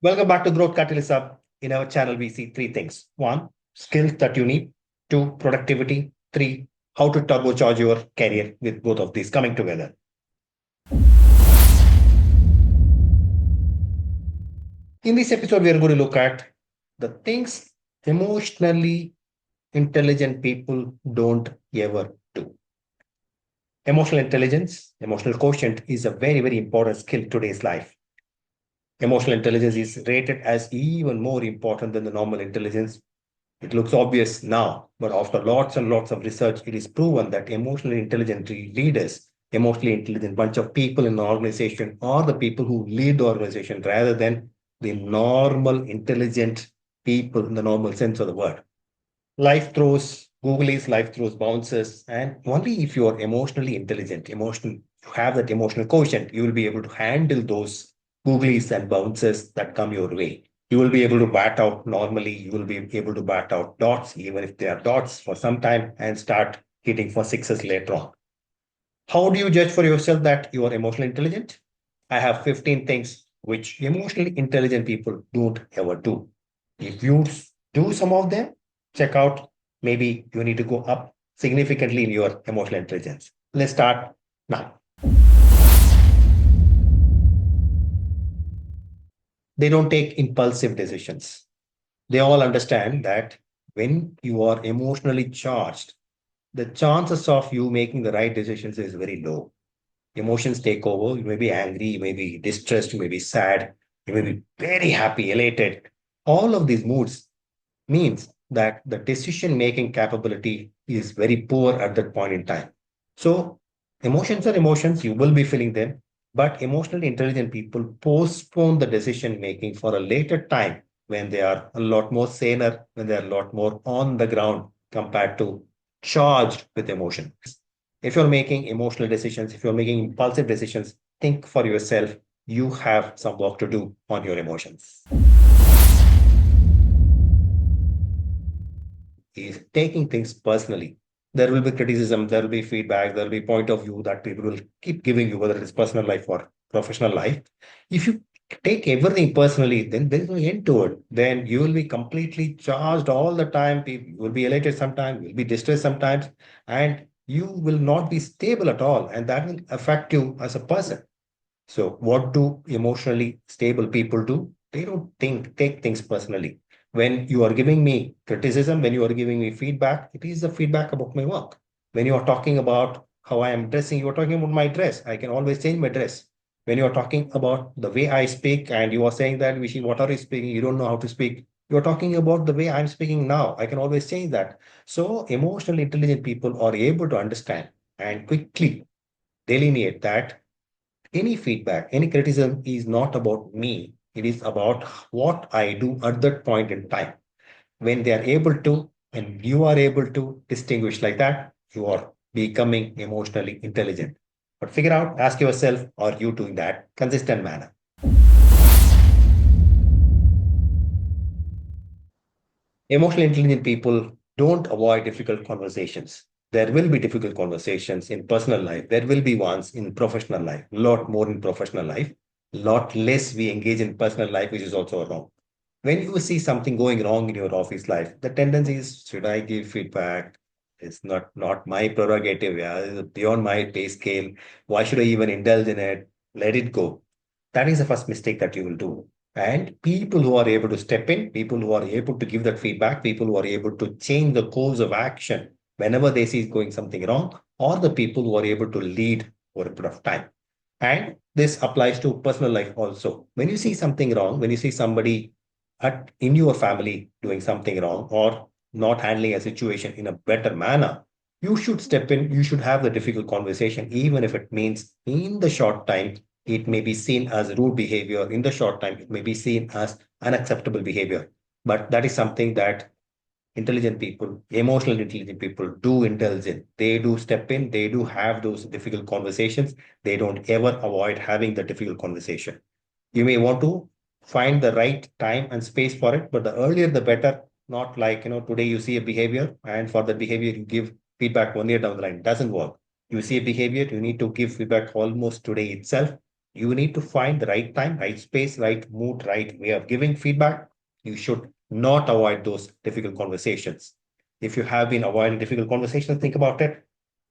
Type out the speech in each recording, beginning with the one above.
Welcome back to Growth Catalyst Hub. In our channel, we see three things. One, skills that you need. Two, productivity. Three, how to turbocharge your career with both of these coming together. In this episode, we are going to look at the things emotionally intelligent people don't ever do. Emotional intelligence, emotional quotient is a very, very important skill in today's life. Emotional intelligence is rated as even more important than the normal intelligence. It looks obvious now, but after lots and lots of research, it is proven that emotionally intelligent leaders, emotionally intelligent bunch of people in the organization are the people who lead the organization rather than the normal intelligent people in the normal sense of the word. Life throws googlies, life throws bounces, and only if you are emotionally intelligent, you have that emotional quotient, you will be able to handle those googlies and bounces that come your way. You will be able to bat out normally, you will be able to bat out dots, even if they are dots for some time, and start hitting for sixes later on. How do you judge for yourself that you are emotionally intelligent? I have 15 things which emotionally intelligent people don't ever do. If you do some of them, check out, maybe you need to go up significantly in your emotional intelligence. Let's start now. They don't take impulsive decisions. They all understand that when you are emotionally charged, the chances of you making the right decisions is very low. Emotions take over. You may be angry, you may be distressed, you may be sad, you may be very happy, elated. All of these moods means that the decision making capability is very poor at that point in time. So, emotions are emotions, you will be feeling them, but emotionally intelligent people postpone the decision making for a later time when they are a lot more saner, when they are a lot more on the ground compared to charged with emotion. If you're making emotional decisions, if you're making impulsive decisions, think for yourself. You have some work to do on your emotions. Is taking things personally. There will be criticism, there will be feedback, there will be point of view that people will keep giving you, whether it's personal life or professional life. If you take everything personally, then there is no end to it. Then you will be completely charged all the time. You will be elated sometimes, you will be distressed sometimes, and you will not be stable at all. And that will affect you as a person. So, what do emotionally stable people do? They don't take things personally. When you are giving me criticism, when you are giving me feedback, it is the feedback about my work. When you are talking about how I am dressing, you are talking about my dress. I can always change my dress. When you are talking about the way I speak, and you are saying that, Vishy, what are you speaking? You don't know how to speak. You are talking about the way I'm speaking now. I can always change that. So, emotionally intelligent people are able to understand and quickly delineate that any feedback, any criticism is not about me. It is about what I do at that point in time. When they are able to, and you are able to distinguish like that, you are becoming emotionally intelligent. But figure out, ask yourself, are you doing that consistent manner? Emotionally intelligent people don't avoid difficult conversations. There will be difficult conversations in personal life. There will be ones in professional life, a lot more in professional life, lot less we engage in personal life, which is also wrong. When you see something going wrong in your office life, the tendency is, should I give feedback? It's not my prerogative. Yeah, it's beyond my pay scale. Why should I even indulge in it? Let it go. That is the first mistake that you will do. And people who are able to step in, people who are able to give that feedback, people who are able to change the course of action whenever they see going something wrong, are the people who are able to lead for a bit of time. And this applies to personal life also. When you see something wrong, when you see somebody in your family doing something wrong or not handling a situation in a better manner, you should step in, you should have the difficult conversation, even if it means in the short time, it may be seen as rude behavior. In the short time, it may be seen as unacceptable behavior. But that is something that intelligent people, emotionally intelligent people do indulge in. They do step in, they do have those difficult conversations. They don't ever avoid having the difficult conversation. You may want to find the right time and space for it, but the earlier the better. Not like, today you see a behavior and for the behavior you give feedback 1 year down the line. It doesn't work. You see a behavior, you need to give feedback almost today itself. You need to find the right time, right space, right mood, right way of giving feedback. You should not avoid those difficult conversations. If you have been avoiding difficult conversations, think about it,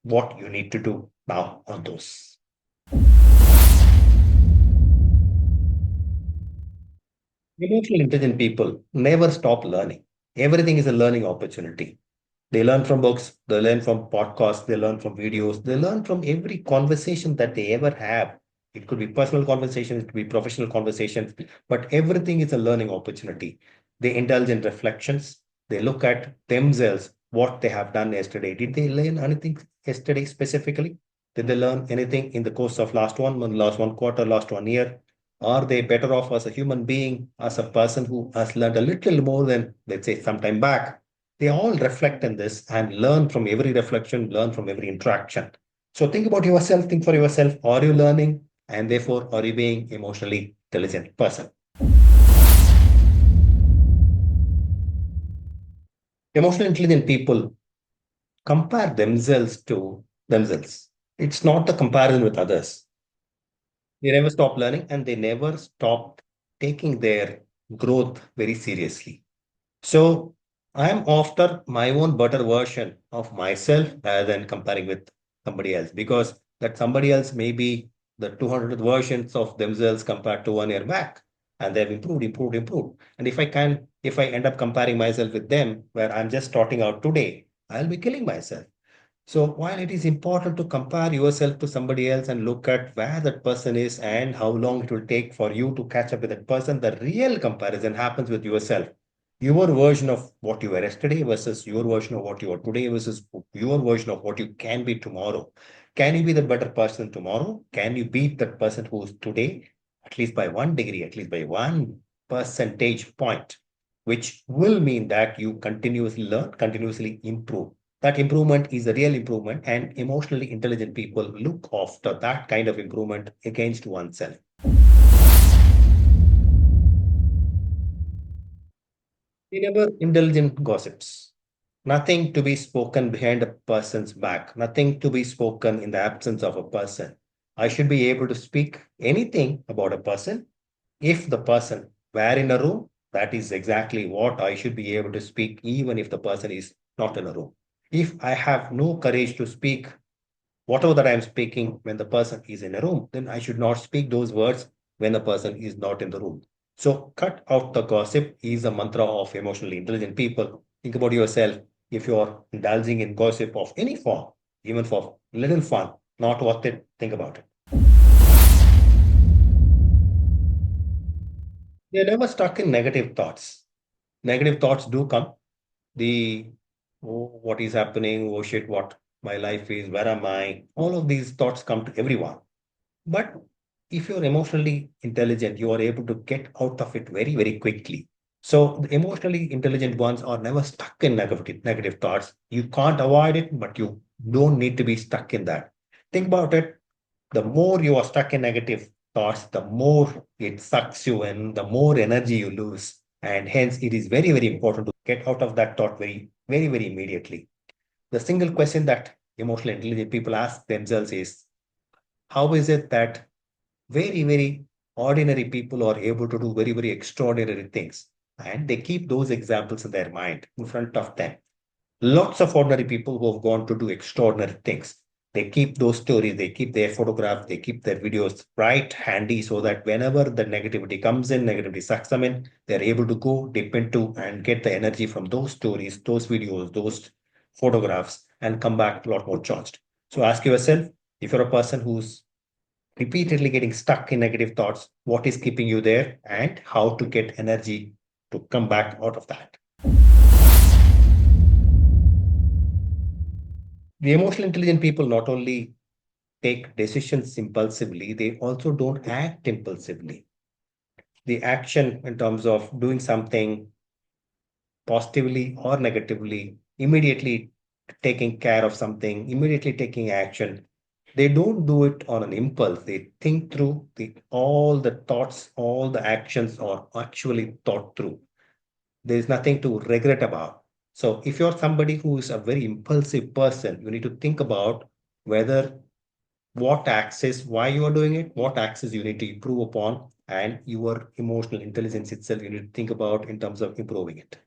what you need to do now on those. Emotionally intelligent people never stop learning. Everything is a learning opportunity. They learn from books, they learn from podcasts, they learn from videos, they learn from every conversation that they ever have. It could be personal conversations, it could be professional conversations, but everything is a learning opportunity. They indulge in reflections, they look at themselves, what they have done yesterday. Did they learn anything yesterday specifically? Did they learn anything in the course of last 1 month, last 1 quarter, last 1 year? Are they better off as a human being, as a person who has learned a little more than, let's say, some time back? They all reflect in this and learn from every reflection, learn from every interaction. So think about yourself, think for yourself. Are you learning? And therefore, are you being emotionally intelligent person? Emotionally intelligent people compare themselves to themselves. It's not the comparison with others. They never stop learning and they never stop taking their growth very seriously. So I'm after my own better version of myself rather than comparing with somebody else, because that somebody else may be the 200 versions of themselves compared to 1 year back, and they've improved, improved, improved. And if I end up comparing myself with them, where I'm just starting out today, I'll be killing myself. So while it is important to compare yourself to somebody else and look at where that person is and how long it will take for you to catch up with that person, the real comparison happens with yourself. Your version of what you were yesterday versus your version of what you are today versus your version of what you can be tomorrow. Can you be the better person tomorrow? Can you beat that person who's today? At least by 1 degree, at least by 1 percentage point, which will mean that you continuously learn, continuously improve. That improvement is a real improvement, and emotionally intelligent people look after that kind of improvement against oneself. They never indulgent gossips. Nothing to be spoken behind a person's back, nothing to be spoken in the absence of a person. I should be able to speak anything about a person. If the person were in a room, that is exactly what I should be able to speak, even if the person is not in a room. If I have no courage to speak whatever that I'm speaking when the person is in a room, then I should not speak those words when the person is not in the room. So cut out the gossip is a mantra of emotionally intelligent people. Think about yourself. If you're indulging in gossip of any form, even for little fun, not worth it, think about it. They're never stuck in negative thoughts. Negative thoughts do come. The oh, what is happening? Oh shit, what my life is, where am I? All of these thoughts come to everyone. But if you're emotionally intelligent, you are able to get out of it very, very quickly. So the emotionally intelligent ones are never stuck in negative thoughts. You can't avoid it, but you don't need to be stuck in that. Think about it. The more you are stuck in negative thoughts, the more it sucks you in, the more energy you lose. And hence, it is very, very important to get out of that thought very, very, very immediately. The single question that emotionally intelligent people ask themselves is, how is it that very, very ordinary people are able to do very, very extraordinary things? And they keep those examples in their mind in front of them. Lots of ordinary people who have gone to do extraordinary things. They keep those stories, they keep their photographs, they keep their videos right handy so that whenever the negativity comes in, negativity sucks them in, they're able to go dip into and get the energy from those stories, those videos, those photographs, and come back a lot more charged. So ask yourself, if you're a person who's repeatedly getting stuck in negative thoughts, what is keeping you there and how to get energy to come back out of that. The emotionally intelligent people not only take decisions impulsively, they also don't act impulsively. The action in terms of doing something positively or negatively, immediately taking care of something, immediately taking action. They don't do it on an impulse. They think through all the thoughts, all the actions are actually thought through. There is nothing to regret about. So if you're somebody who is a very impulsive person, you need to think about whether what axis, why you are doing it, what axis you need to improve upon, and your emotional intelligence itself you need to think about in terms of improving it.